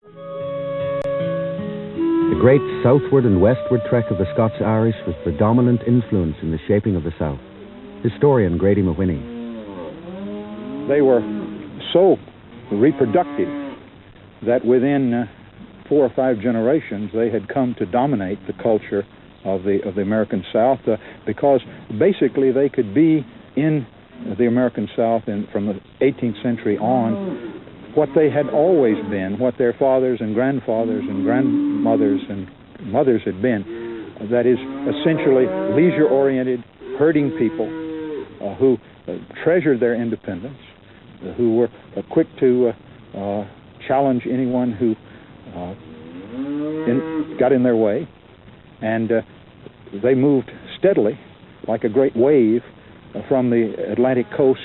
The great southward and westward trek of the Scots-Irish was the dominant influence in the shaping of the South. Historian Grady Mahwiney. They were so reproductive that within 4 or 5 generations they had come to dominate the culture of the American South because basically they could be in the American South from the 18th century on what they had always been, what their fathers and grandfathers and grandmothers and mothers had been. That is essentially leisure-oriented, herding people who treasured their independence, who were quick to challenge anyone who got in their way, and they moved steadily, like a great wave, from the Atlantic coast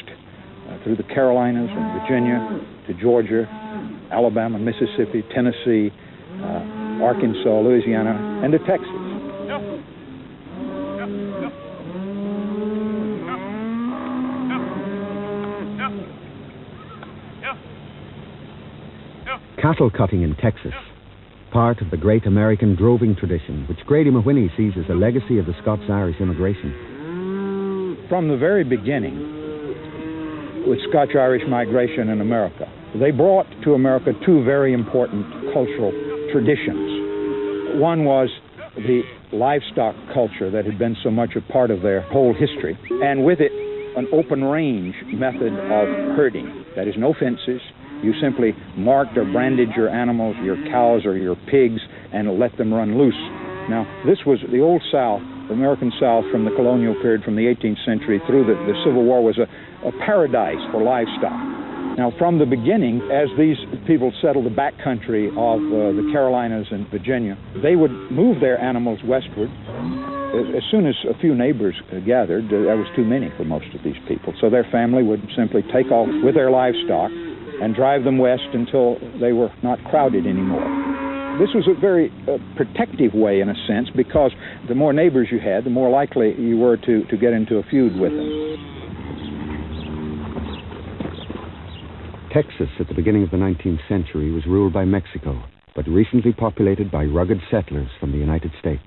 through the Carolinas and Virginia to Georgia, Alabama, Mississippi, Tennessee, Arkansas, Louisiana, and to Texas. Cattle cutting in Texas, part of the great American droving tradition, which Grady Mahwiney sees as a legacy of the Scots-Irish immigration. From the very beginning, with Scotch-Irish migration in America, they brought to America 2 very important cultural traditions. One was the livestock culture that had been so much a part of their whole history, and with it, an open range method of herding. That is, no fences. You simply marked or branded your animals, your cows or your pigs, and let them run loose. Now, this was the old South, the American South, from the colonial period, from the 18th century through the Civil War, was a paradise for livestock. Now, from the beginning, as these people settled the backcountry of the Carolinas and Virginia, they would move their animals westward. As soon as a few neighbors gathered, there was too many for most of these people. So their family would simply take off with their livestock and drive them west until they were not crowded anymore. This was a very protective way, in a sense, because the more neighbors you had, the more likely you were to get into a feud with them. Texas, at the beginning of the 19th century, was ruled by Mexico, but recently populated by rugged settlers from the United States.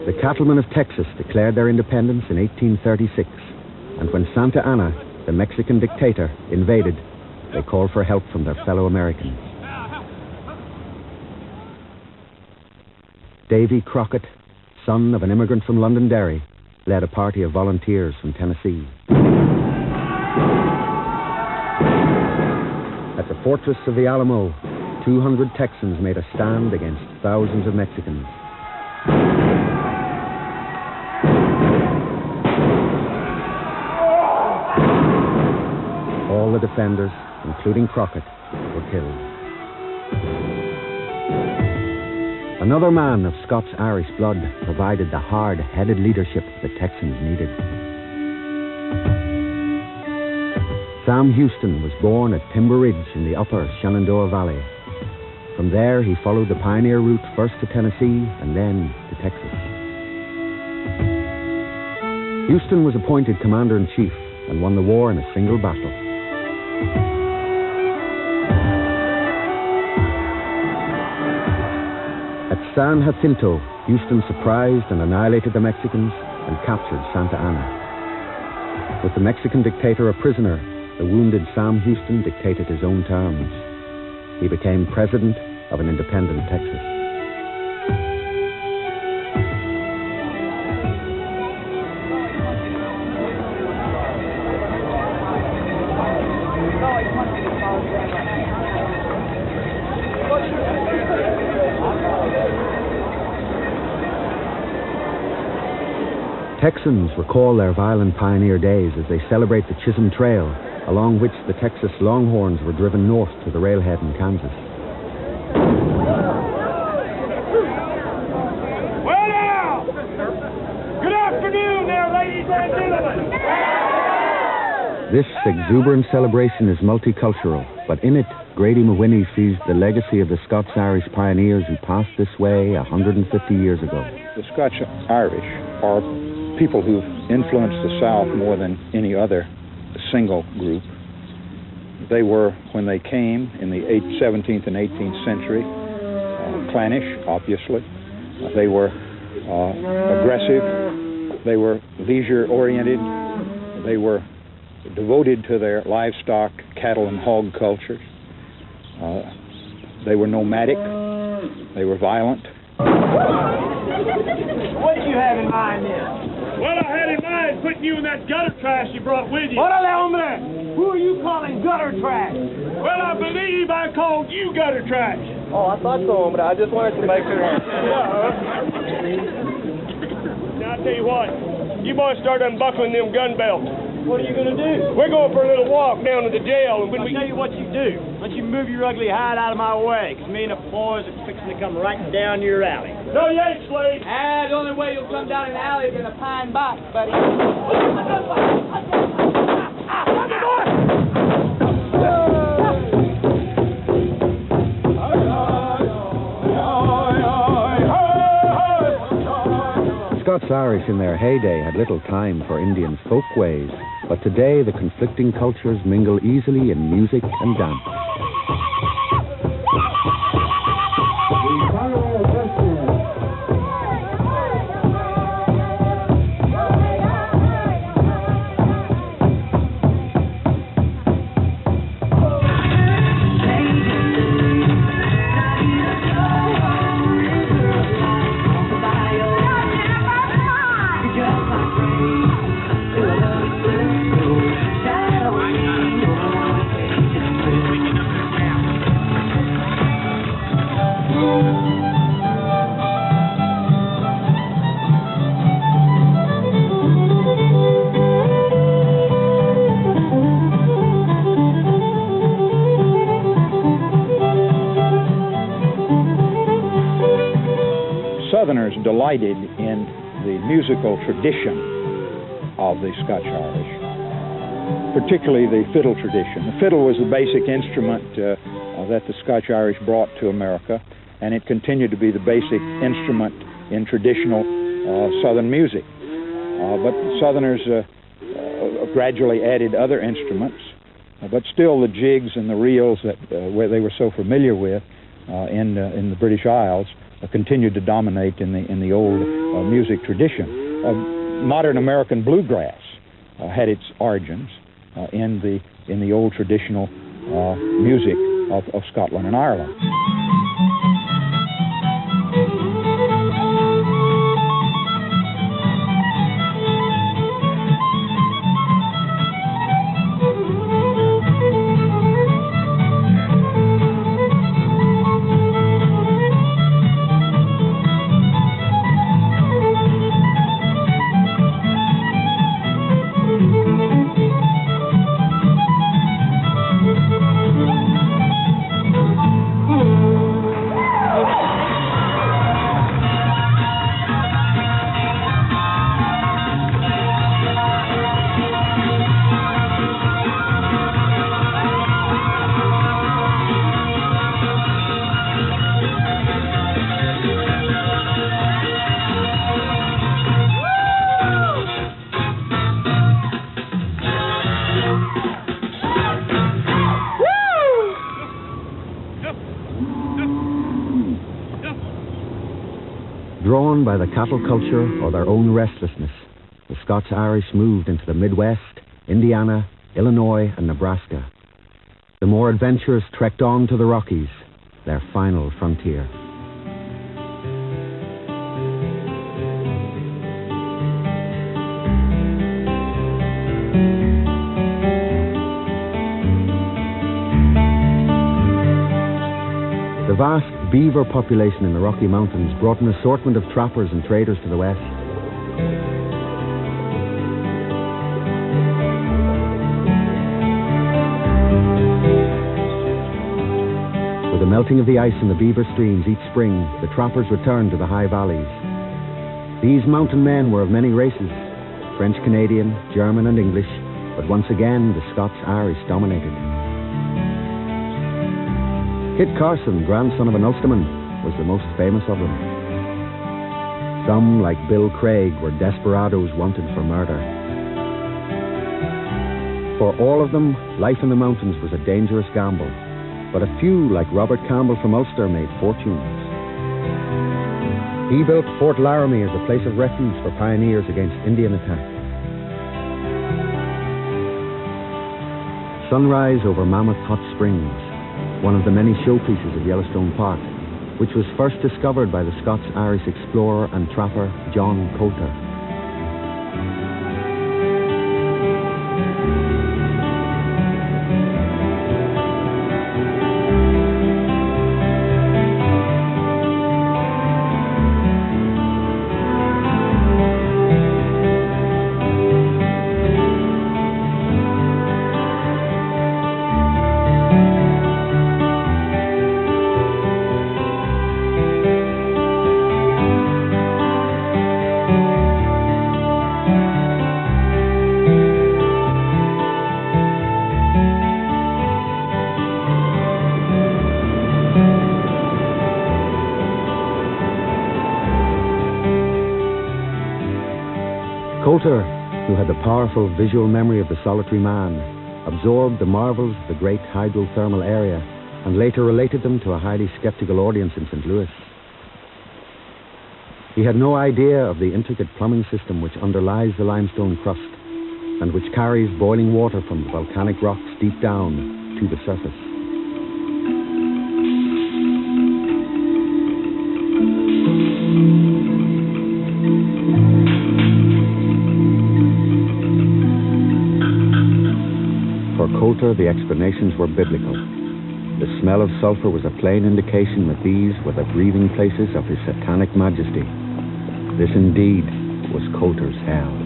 The cattlemen of Texas declared their independence in 1836, and when Santa Anna, the Mexican dictator, invaded, they called for help from their fellow Americans. Davy Crockett, son of an immigrant from Londonderry, led a party of volunteers from Tennessee. At the fortress of the Alamo, 200 Texans made a stand against thousands of Mexicans. All the defenders, including Crockett, were killed. Another man of Scots-Irish blood provided the hard-headed leadership the Texans needed. Sam Houston was born at Timber Ridge in the upper Shenandoah Valley. From there, he followed the pioneer route first to Tennessee and then to Texas. Houston was appointed commander-in-chief and won the war in a single battle. At San Jacinto, Houston surprised and annihilated the Mexicans and captured Santa Anna. With the Mexican dictator a prisoner, the wounded Sam Houston dictated his own terms. He became president of an independent Texas. Texans recall their violent pioneer days as they celebrate the Chisholm Trail, along which the Texas Longhorns were driven north to the railhead in Kansas. Well now! Good afternoon there, ladies and gentlemen! This exuberant celebration is multicultural, but in it, Grady Mahwiney sees the legacy of the Scots-Irish pioneers who passed this way 150 years ago. The Scots-Irish are people who've influenced the South more than any other single group. They were, when they came in the 17th and 18th century, clannish, obviously. They were aggressive. They were leisure-oriented. They were devoted to their livestock, cattle, and hog cultures. They were nomadic. They were violent. What did you have in mind then? Well, I had in mind putting you in that gutter trash you brought with you. What hombre? Who are you calling gutter trash? Well, I believe I called you gutter trash. Oh, I thought so, but I just wanted to make sure. Now, I'll tell you what. You boys start unbuckling them gun belts. What are you going to do? We're going for a little walk down to the jail. And when I'll tell you what you do. Don't you move your ugly hide out of my way, because me and the boys are fixing to come right down your alley. No, you ain't, Slade. The only way you'll come down an alley is in a pine box, buddy. Scots-Irish in their heyday had little time for Indian folkways, but today the conflicting cultures mingle easily in music and dance. Southerners delighted in the musical tradition of the Scotch-Irish, particularly the fiddle tradition. The fiddle was the basic instrument that the Scotch-Irish brought to America, and it continued to be the basic instrument in traditional Southern music. But Southerners gradually added other instruments, but still the jigs and the reels that where they were so familiar with in the British Isles continued to dominate in the old music tradition. Modern American bluegrass had its origins in the old traditional music of Scotland and Ireland. Drawn by the cattle culture or their own restlessness, the Scots-Irish moved into the Midwest, Indiana, Illinois, and Nebraska. The more adventurous trekked on to the Rockies, their final frontier. The vast beaver population in the Rocky Mountains brought an assortment of trappers and traders to the west. With the melting of the ice in the beaver streams each spring, the trappers returned to the high valleys. These mountain men were of many races, French, Canadian, German, and English, but once again the Scots-Irish dominated. Kit Carson, grandson of an Ulsterman, was the most famous of them. Some, like Bill Craig, were desperados wanted for murder. For all of them, life in the mountains was a dangerous gamble, but a few, like Robert Campbell from Ulster, made fortunes. He built Fort Laramie as a place of refuge for pioneers against Indian attack. Sunrise over Mammoth Hot Springs, one of the many showpieces of Yellowstone Park, which was first discovered by the Scots-Irish explorer and trapper John Coulter. Coulter, who had the powerful visual memory of the solitary man, absorbed the marvels of the great hydrothermal area and later related them to a highly skeptical audience in St. Louis. He had no idea of the intricate plumbing system which underlies the limestone crust and which carries boiling water from the volcanic rocks deep down to the surface. For Coulter, the explanations were biblical. The smell of sulfur was a plain indication that these were the breathing places of his satanic majesty. This indeed was Coulter's hell.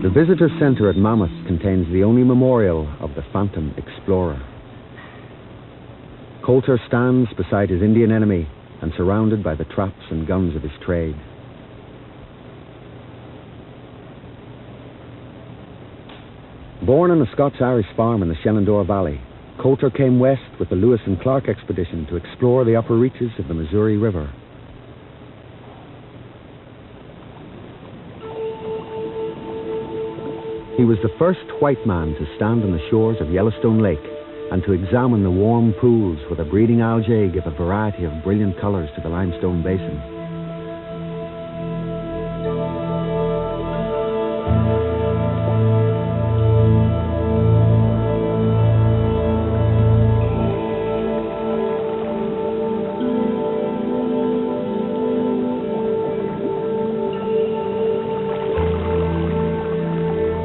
The Visitor Center at Mammoth contains the only memorial of the Phantom Explorer. Coulter stands beside his Indian enemy and surrounded by the traps and guns of his trade. Born on a Scots-Irish farm in the Shenandoah Valley, Coulter came west with the Lewis and Clark expedition to explore the upper reaches of the Missouri River. He was the first white man to stand on the shores of Yellowstone Lake and to examine the warm pools where the breeding algae give a variety of brilliant colors to the limestone basin.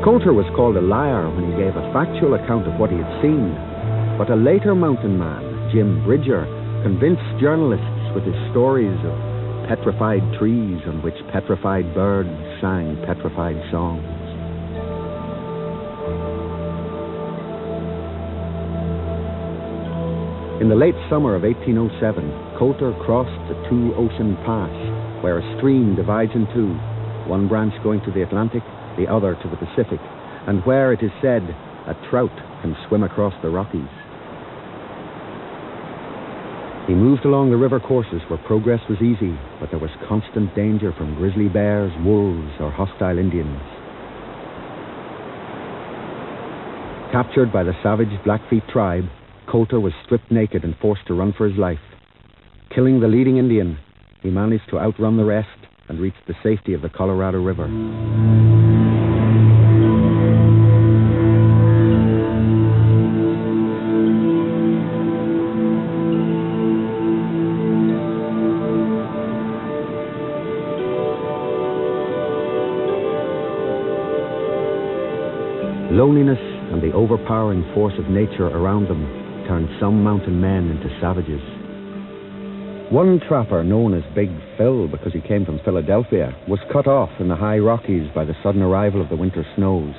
Coulter was called a liar when he gave a factual account of what he had seen, but a later mountain man, Jim Bridger, convinced journalists with his stories of petrified trees on which petrified birds sang petrified songs. In the late summer of 1807, Coulter crossed the Two-Ocean Pass, where a stream divides in two, one branch going to the Atlantic, the other to the Pacific, and where, it is said, a trout can swim across the Rockies. He moved along the river courses where progress was easy, but there was constant danger from grizzly bears, wolves, or hostile Indians. Captured by the savage Blackfeet tribe, Coulter was stripped naked and forced to run for his life. Killing the leading Indian, he managed to outrun the rest and reach the safety of the Colorado River. Loneliness and the overpowering force of nature around them turned some mountain men into savages. One trapper, known as Big Phil because he came from Philadelphia, was cut off in the high Rockies by the sudden arrival of the winter snows.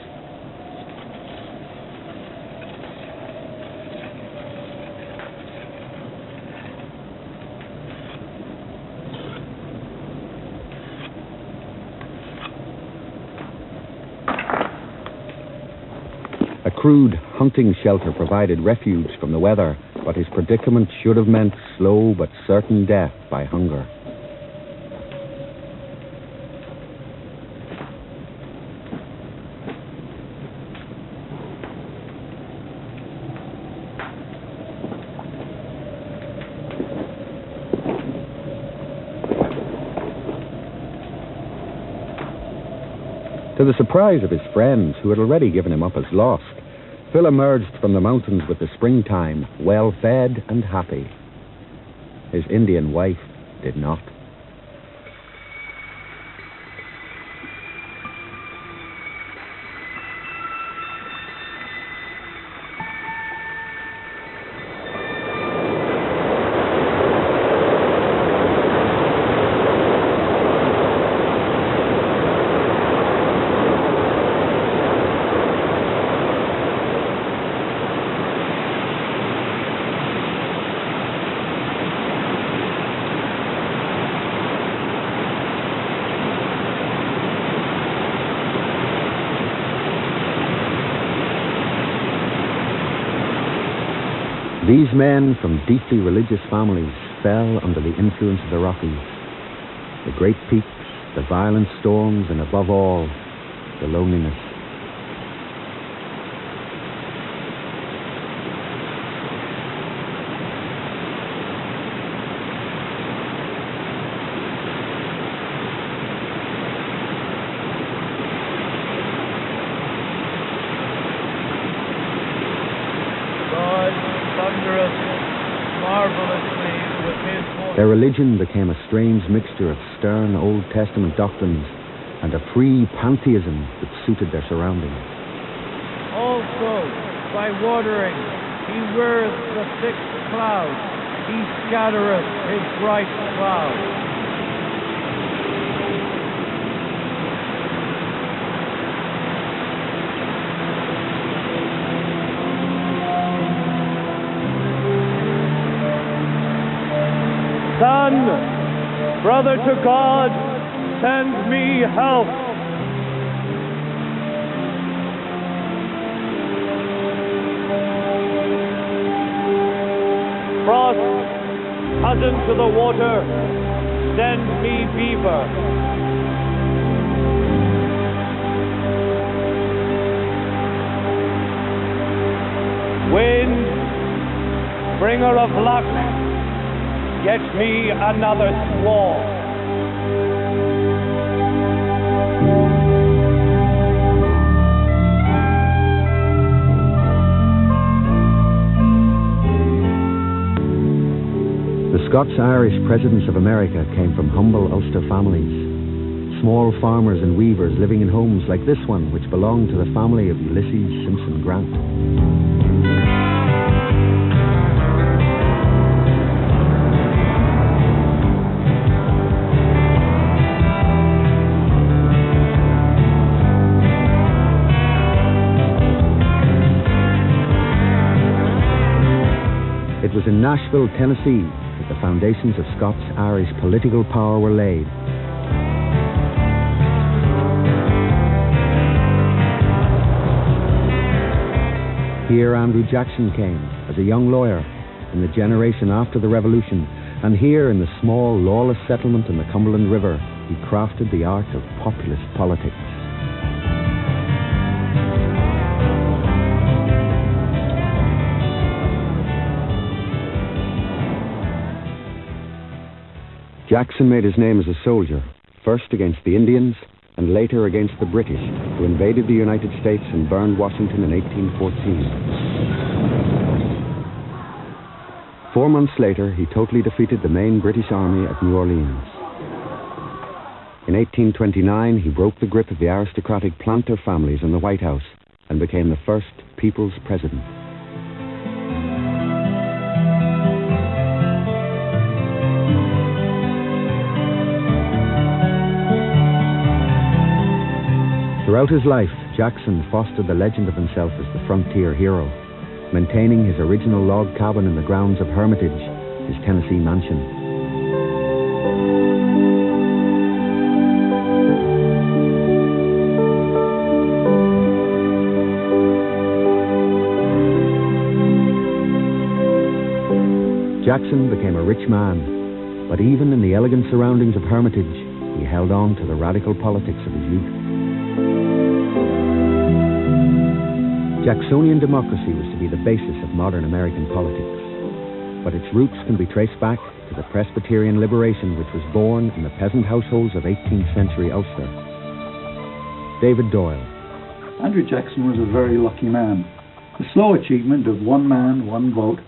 crude hunting shelter provided refuge from the weather, but his predicament should have meant slow but certain death by hunger. To the surprise of his friends, who had already given him up as lost, Phil emerged from the mountains with the springtime, well-fed and happy. His Indian wife did not. These men from deeply religious families fell under the influence of the Rockies. The great peaks, the violent storms, and above all, the loneliness. Their religion became a strange mixture of stern Old Testament doctrines and a free pantheism that suited their surroundings. Also, by watering, he weareth the thick cloud, he scattereth his bright cloud. Son, brother to God, send me help. Frost, cousin to the water, send me beaver. Wind, bringer of luck, get me another squall. The Scots-Irish presidents of America came from humble Ulster families. Small farmers and weavers living in homes like this one, which belonged to the family of Ulysses Simpson Grant. It was in Nashville, Tennessee, that the foundations of Scots-Irish political power were laid. Here Andrew Jackson came as a young lawyer in the generation after the Revolution, and here in the small, lawless settlement in the Cumberland River, he crafted the art of populist politics. Jackson made his name as a soldier, first against the Indians and later against the British, who invaded the United States and burned Washington in 1814. 4 months later, he totally defeated the main British army at New Orleans. In 1829, he broke the grip of the aristocratic planter families in the White House and became the first people's president. Throughout his life, Jackson fostered the legend of himself as the frontier hero, maintaining his original log cabin in the grounds of Hermitage, his Tennessee mansion. Jackson became a rich man, but even in the elegant surroundings of hermitage, he held on to the radical politics of his youth. Jacksonian democracy was to be the basis of modern American politics, but its roots can be traced back to the Presbyterian liberation which was born in the peasant households of 18th century Ulster. David Doyle. Andrew Jackson was a very lucky man. The slow achievement of one man, one vote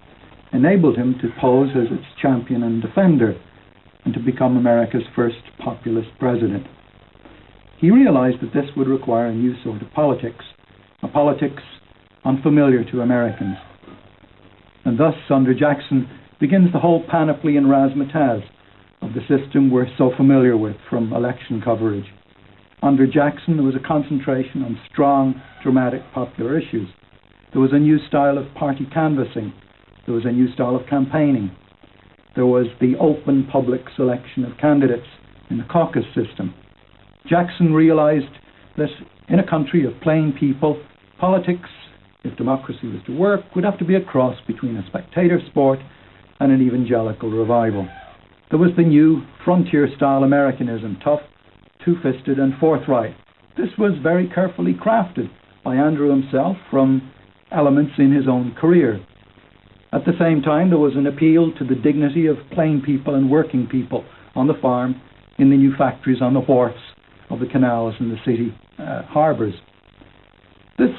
enabled him to pose as its champion and defender and to become America's first populist president. He realized that this would require a new sort of politics, a politics unfamiliar to Americans. And thus, under Jackson, begins the whole panoply and razzmatazz of the system we're so familiar with from election coverage. Under Jackson, there was a concentration on strong, dramatic, popular issues. There was a new style of party canvassing. There was a new style of campaigning. There was the open public selection of candidates in the caucus system. Jackson realized that in a country of plain people, politics, if democracy was to work, would have to be a cross between a spectator sport and an evangelical revival. There was the new frontier-style Americanism, tough, two-fisted and forthright. This was very carefully crafted by Andrew himself from elements in his own career. At the same time, there was an appeal to the dignity of plain people and working people on the farm, in the new factories, on the wharfs of the canals and the city harbours. This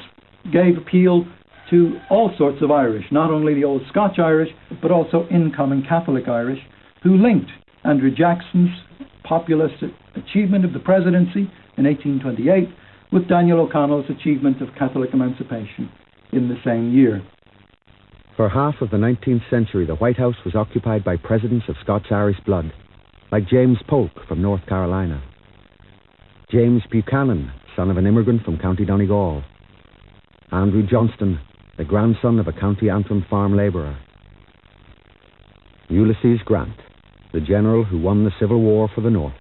gave appeal to all sorts of Irish, not only the old Scots-Irish, but also incoming Catholic Irish, who linked Andrew Jackson's populist achievement of the presidency in 1828 with Daniel O'Connell's achievement of Catholic emancipation in the same year. For half of the 19th century, the White House was occupied by presidents of Scots-Irish blood, like James Polk from North Carolina, James Buchanan, son of an immigrant from County Donegal, Andrew Johnston, the grandson of a County Antrim farm labourer, Ulysses Grant, the general who won the Civil War for the North.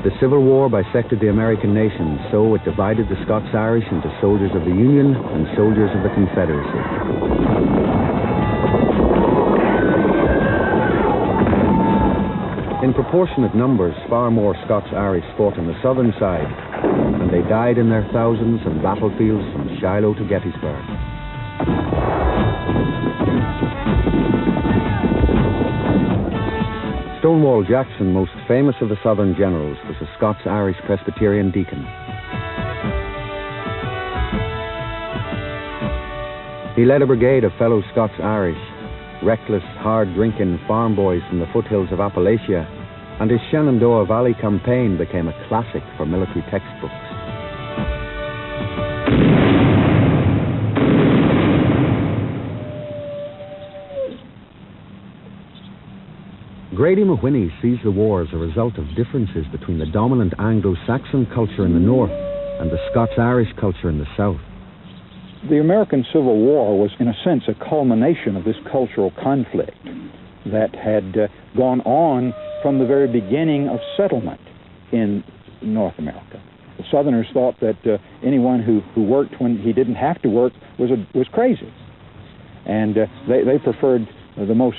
The Civil War bisected the American nation, so it divided the Scots-Irish into soldiers of the Union and soldiers of the Confederacy. In proportionate numbers, far more Scots-Irish fought on the southern side, and they died in their thousands on battlefields from Shiloh to Gettysburg. Stonewall Jackson, most famous of the Southern generals, was a Scots-Irish Presbyterian deacon. He led a brigade of fellow Scots-Irish, reckless, hard-drinking farm boys from the foothills of Appalachia, and his Shenandoah Valley campaign became a classic for military textbooks. Grady Mahwiney sees the war as a result of differences between the dominant Anglo-Saxon culture in the north and the Scots-Irish culture in the south. The American Civil War was, in a sense, a culmination of this cultural conflict that had gone on from the very beginning of settlement in North America. The Southerners thought that anyone who worked when he didn't have to work was crazy. And they preferred the most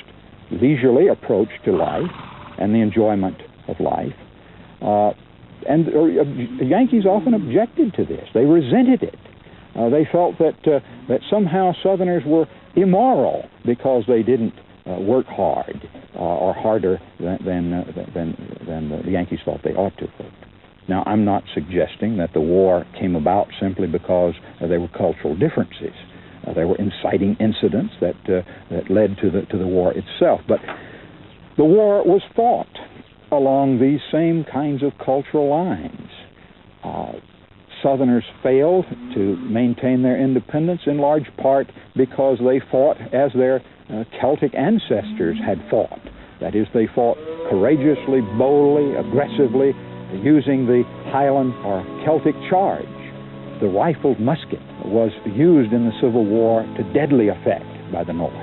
leisurely approach to life and the enjoyment of life. And the Yankees often objected to this. They resented it. They felt that somehow Southerners were immoral because they didn't work hard or harder than the Yankees thought they ought to have worked. Now, I'm not suggesting that the war came about simply because there were cultural differences. There were inciting incidents that led to the war itself. But the war was fought along these same kinds of cultural lines. Southerners failed to maintain their independence in large part because they fought as their Celtic ancestors had fought. That is, they fought courageously, boldly, aggressively, using the Highland or Celtic charge. the rifled musket was used in the Civil War to deadly effect by the North.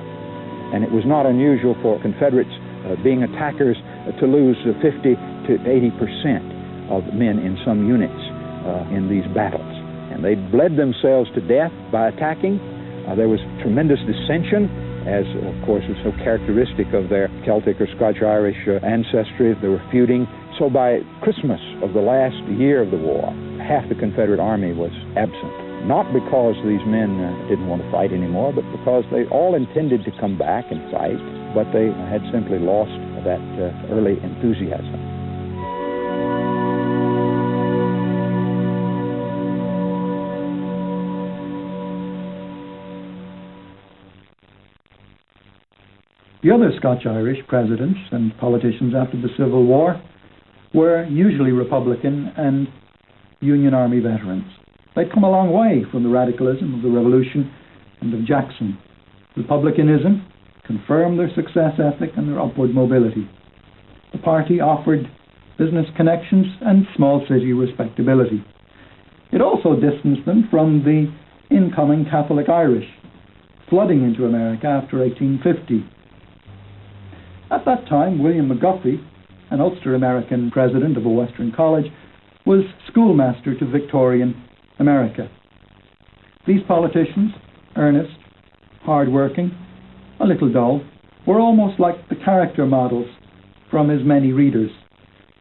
And it was not unusual for Confederates being attackers to lose 50 to 80% of men in some units in these battles. And they bled themselves to death by attacking. There was tremendous dissension, as of course was so characteristic of their Celtic or Scotch-Irish ancestry. They were feuding. So by Christmas of the last year of the war, half the Confederate Army was absent. Not because these men didn't want to fight anymore, but because they all intended to come back and fight, but they had simply lost that early enthusiasm. The other Scotch-Irish presidents and politicians after the Civil War were usually Republican and Union Army veterans. They'd come a long way from the radicalism of the Revolution and of Jackson. Republicanism confirmed their success ethic and their upward mobility. The party offered business connections and small city respectability. It also distanced them from the incoming Catholic Irish, flooding into America after 1850. At that time, William Mcguffey, an Ulster-American president of a Western college, was schoolmaster to Victorian America. These politicians, earnest, hard-working, a little dull, were almost like the character models from his many readers,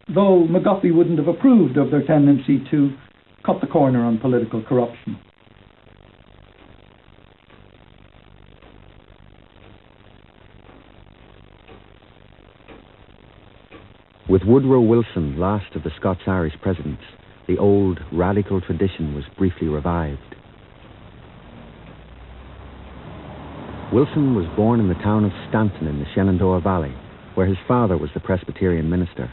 though Mcguffey wouldn't have approved of their tendency to cut the corner on political corruption. With Woodrow Wilson, last of the Scots-Irish presidents, the old radical tradition was briefly revived. Wilson was born in the town of Stanton in the Shenandoah Valley, where his father was the Presbyterian minister.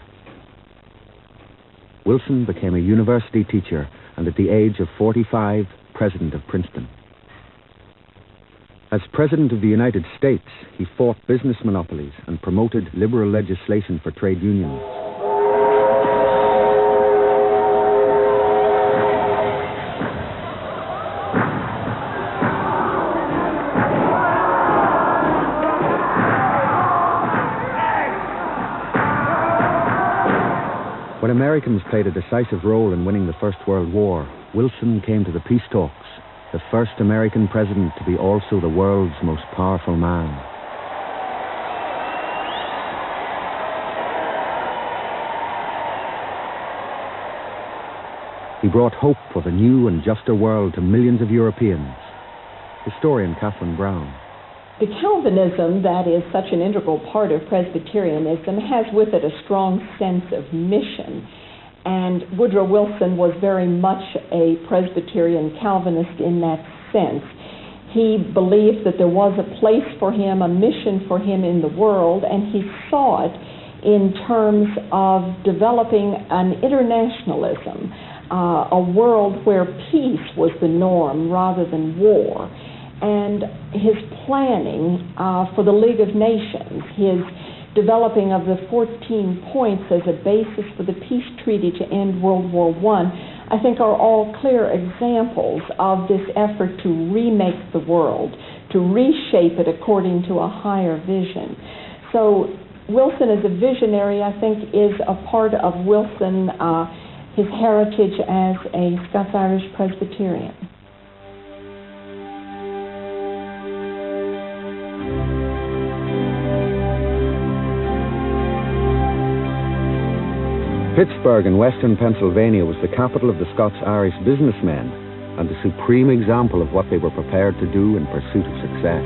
Wilson became a university teacher and at the age of 45, president of Princeton. As President of the United States, he fought business monopolies and promoted liberal legislation for trade unions. When Americans played a decisive role in winning the First World War, Wilson came to the peace talks, the first American president to be also the world's most powerful man. He brought hope of a new and juster world to millions of Europeans. Historian Catherine Brown. The Calvinism that is such an integral part of Presbyterianism has with it a strong sense of mission. And Woodrow Wilson was very much a Presbyterian Calvinist in that sense. He believed that there was a place for him, a mission for him in the world, and he saw it in terms of developing an internationalism, a world where peace was the norm rather than war. And his planning for the League of Nations, his developing of the 14 points as a basis for the peace treaty to end World War I think are all clear examples of this effort to remake the world, to reshape it according to a higher vision. So Wilson as a visionary, I think, is a part of Wilson, his heritage as a Scots-Irish Presbyterian. Pittsburgh in western Pennsylvania was the capital of the Scots-Irish businessmen and the supreme example of what they were prepared to do in pursuit of success.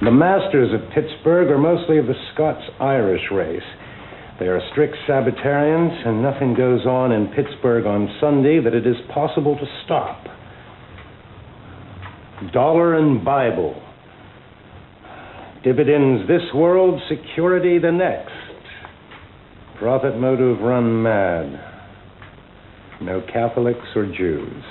The masters of Pittsburgh are mostly of the Scots-Irish race. They are strict Sabbatarians, and nothing goes on in Pittsburgh on Sunday that it is possible to stop. Dollar and Bible. Dividends this world, security the next. Profit motive run mad. No Catholics or Jews.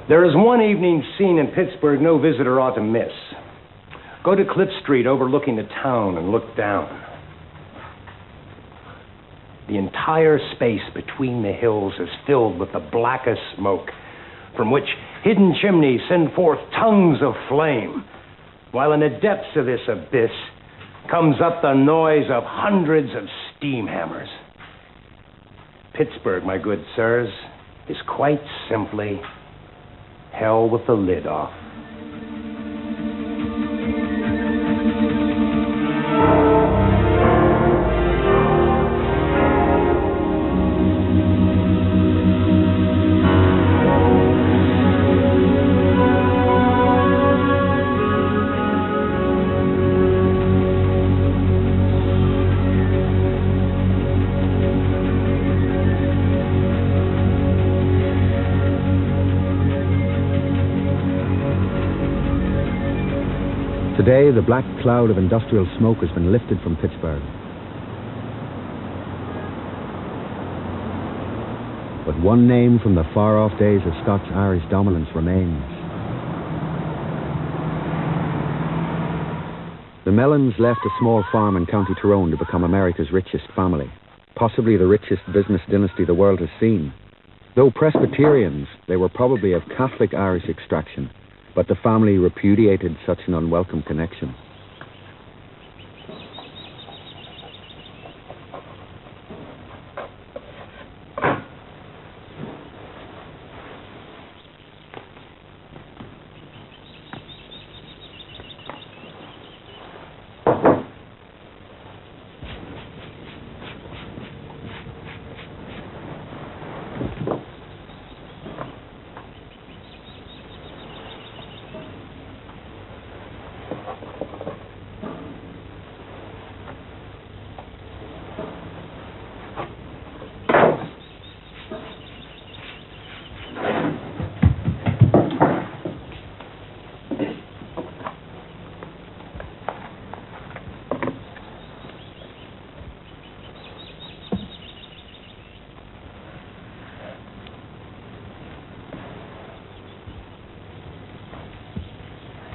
There is one evening scene in Pittsburgh no visitor ought to miss. Go to Cliff Street overlooking the town and look down. The entire space between the hills is filled with the blackest smoke, from which hidden chimneys send forth tongues of flame, while in the depths of this abyss comes up the noise of hundreds of steam hammers. Pittsburgh, my good sirs, is quite simply hell with the lid off. Today, the black cloud of industrial smoke has been lifted from Pittsburgh. But one name from the far-off days of Scots-Irish dominance remains. The Mellons left a small farm in County Tyrone to become America's richest family, possibly the richest business dynasty the world has seen. Though Presbyterians, they were probably of Catholic Irish extraction, but the family repudiated such an unwelcome connection.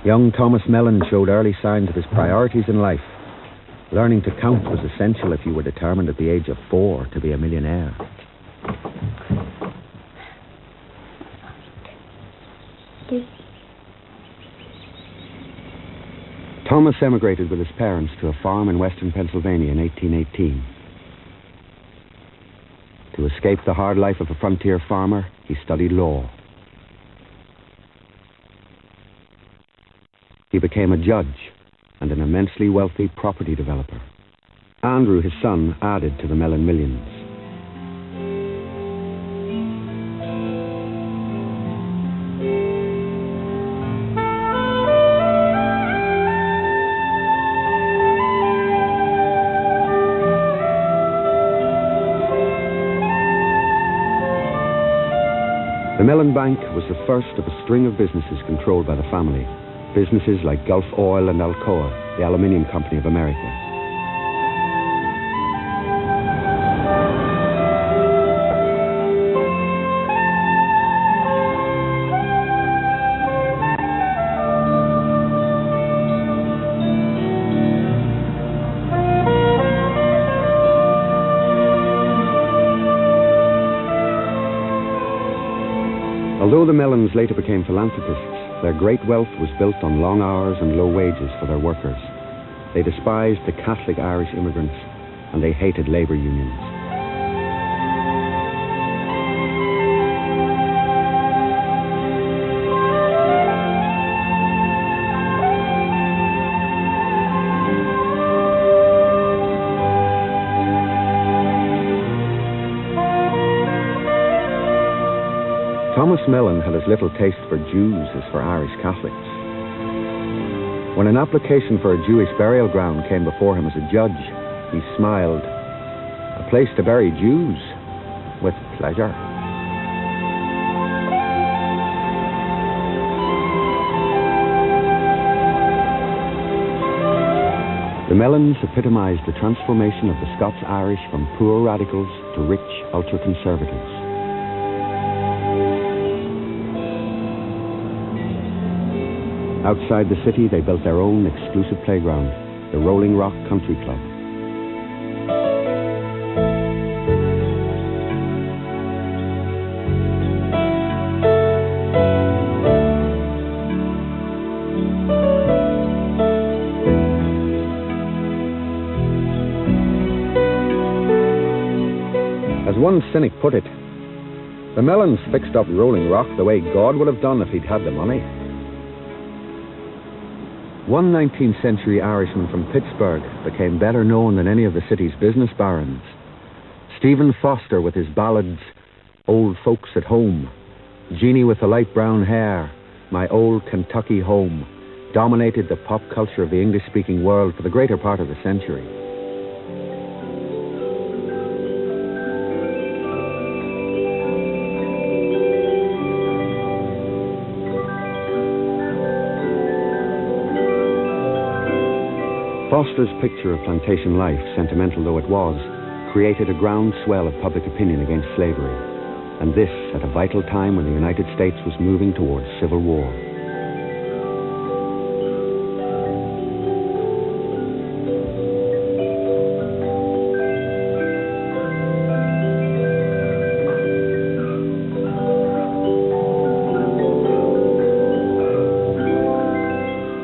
Young Thomas Mellon showed early signs of his priorities in life. Learning to count was essential if you were determined at the age of 4 to be a millionaire. Thomas emigrated with his parents to a farm in western Pennsylvania in 1818. To escape the hard life of a frontier farmer, he studied law. He became a judge and an immensely wealthy property developer. Andrew, his son, added to the Mellon millions. The Mellon Bank was the first of a string of businesses controlled by the family. Businesses like Gulf Oil and Alcoa, the aluminium company of America. Although the Mellons later became philanthropists, their great wealth was built on long hours and low wages for their workers. They despised the Catholic Irish immigrants, and they hated labor unions. Mellon had as little taste for Jews as for Irish Catholics. When an application for a Jewish burial ground came before him as a judge, he smiled. "A place to bury Jews? With pleasure." The Mellons epitomized the transformation of the Scots-Irish from poor radicals to rich ultra-conservatives. Outside the city, they built their own exclusive playground, the Rolling Rock Country Club. As one cynic put it, the Mellons fixed up Rolling Rock the way God would have done if he'd had the money. One 19th century Irishman from Pittsburgh became better known than any of the city's business barons. Stephen Foster, with his ballads, Old Folks at Home, Jeannie with the Light Brown Hair, My Old Kentucky Home, dominated the pop culture of the English-speaking world for the greater part of the century. Foster's picture of plantation life, sentimental though it was, created a groundswell of public opinion against slavery, and this at a vital time when the United States was moving towards civil war.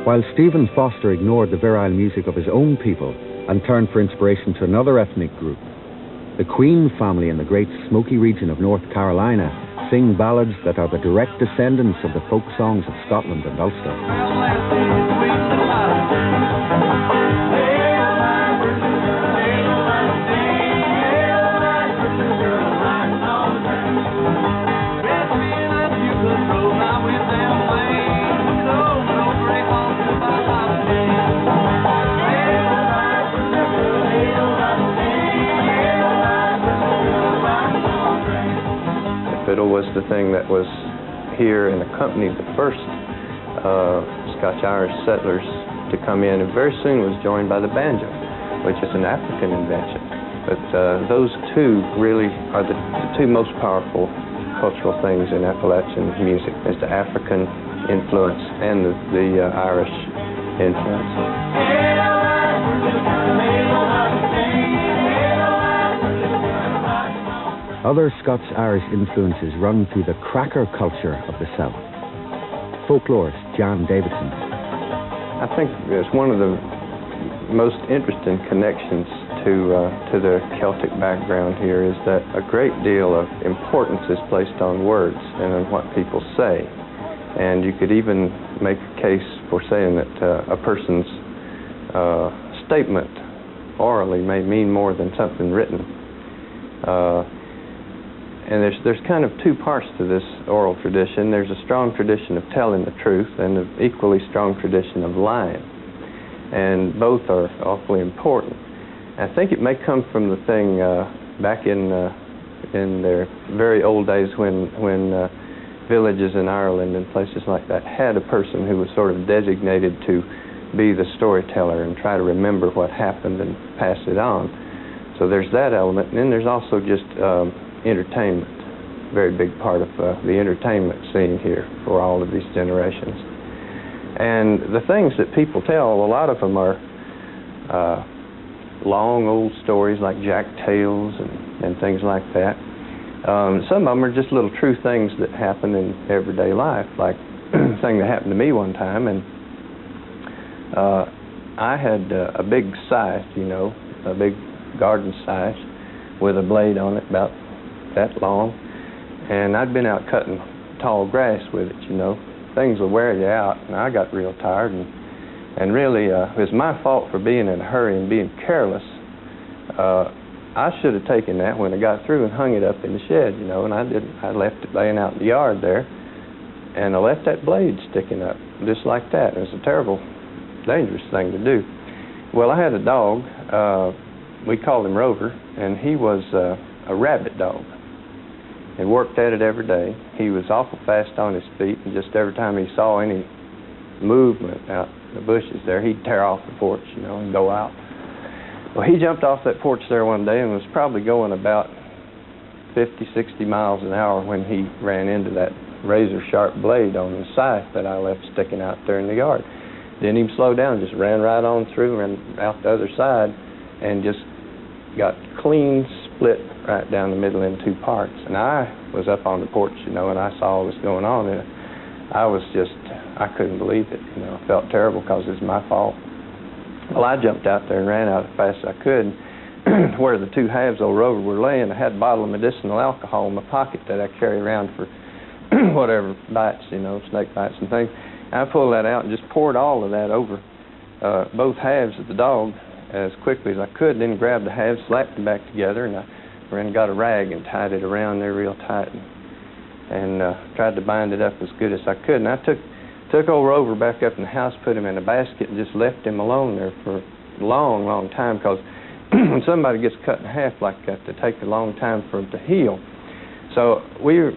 While Stephen Foster ignored the virile music of his own people and turned for inspiration to another ethnic group, the Queen family in the great Smoky region of North Carolina sing ballads that are the direct descendants of the folk songs of Scotland and Ulster. Fiddle was the thing that was here and accompanied the first Scotch-Irish settlers to come in, and very soon was joined by the banjo, which is an African invention. But those two really are the two most powerful cultural things in Appalachian music, is the African influence and the Irish influence. Other Scots-Irish influences run through the cracker culture of the South. Folklorist John Davidson. I think it's one of the most interesting connections to the Celtic background here is that a great deal of importance is placed on words and on what people say. And you could even make a case for saying that a person's statement orally may mean more than something written. And there's kind of two parts to this oral tradition. There's a strong tradition of telling the truth and an equally strong tradition of lying. And both are awfully important. I think it may come from the thing back in their very old days when villages in Ireland and places like that had a person who was sort of designated to be the storyteller and try to remember what happened and pass it on. So there's that element. And then there's also just entertainment, very big part of the entertainment scene here for all of these generations. And the things that people tell, a lot of them are long old stories like Jack Tales and things like that. Some of them are just little true things that happen in everyday life, like a thing that happened to me one time. And I had a big scythe, a big garden scythe with a blade on it about that long, and I'd been out cutting tall grass with it. Things will wear you out, and I got real tired, and really it was my fault for being in a hurry and being careless. I should have taken that when I got through and hung it up in the shed, you know, and I didn't. I left it laying out in the yard there, and I left that blade sticking up just like that. It was a terrible, dangerous thing to do. Well, I had a dog. We called him Rover, and he was a rabbit dog. He worked at it every day. He was awful fast on his feet, and just every time he saw any movement out in the bushes there, he'd tear off the porch, you know, and go out. Well, he jumped off that porch there one day and was probably going about 50, 60 miles an hour when he ran into that razor-sharp blade on the scythe that I left sticking out there in the yard. Didn't even slow down, just ran right on through, ran out the other side, and just got clean split right down the middle in two parts. And I was up on the porch, you know, and I saw what was going on, and I couldn't believe it, you know. I felt terrible because it was my fault. Well, I jumped out there and ran out as fast as I could. Where the two halves of Rover were laying, I had a bottle of medicinal alcohol in my pocket that I carry around for whatever bites, you know, snake bites and things. I pulled that out and just poured all of that over both halves of the dog as quickly as I could, then grabbed the halves, slapped them back together, and I ran and got a rag and tied it around there real tight and tried to bind it up as good as I could. And I took old Rover back up in the house, put him in a basket, and just left him alone there for a long, long time, because when somebody gets cut in half like that, it takes a long time for him to heal. So we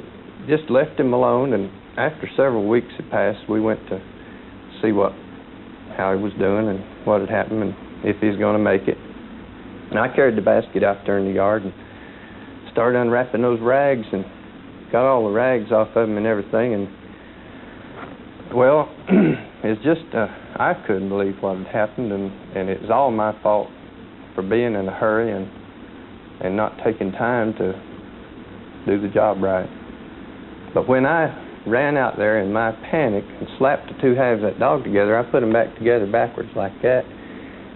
just left him alone, and after several weeks had passed, we went to see how he was doing and what had happened and if he was going to make it. And I carried the basket out there in the yard and started unwrapping those rags and got all the rags off of him and everything. And well, it's just I couldn't believe what had happened, and it was all my fault for being in a hurry and not taking time to do the job right. But when I ran out there in my panic and slapped the two halves of that dog together, I put them back together backwards like that,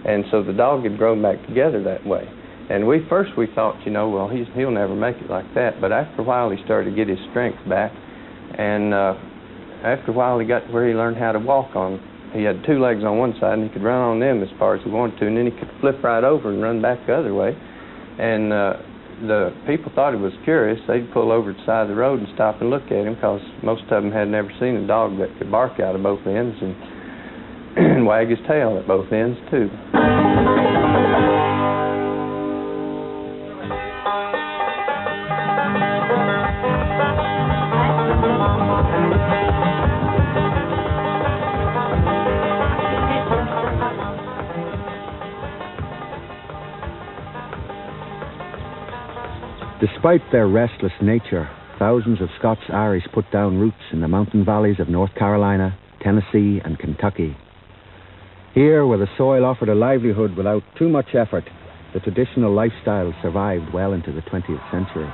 and so the dog had grown back together that way. And we thought, you know, well, he'll never make it like that. But after a while, he started to get his strength back, and after a while, he got to where he learned how to walk on. He had two legs on one side, and he could run on them as far as he wanted to, and then he could flip right over and run back the other way. And the people thought he was curious. They'd pull over to the side of the road and stop and look at him, because most of them had never seen a dog that could bark out of both ends and wag his tail at both ends, too. Despite their restless nature, thousands of Scots-Irish put down roots in the mountain valleys of North Carolina, Tennessee, and Kentucky. Here, where the soil offered a livelihood without too much effort, the traditional lifestyle survived well into the 20th century.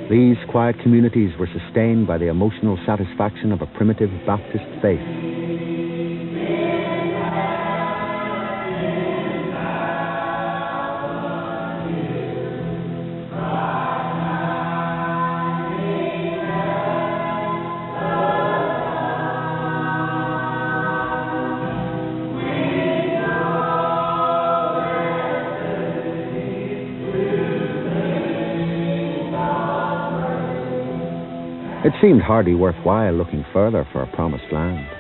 These quiet communities were sustained by the emotional satisfaction of a primitive Baptist faith. It seemed hardly worthwhile looking further for a promised land.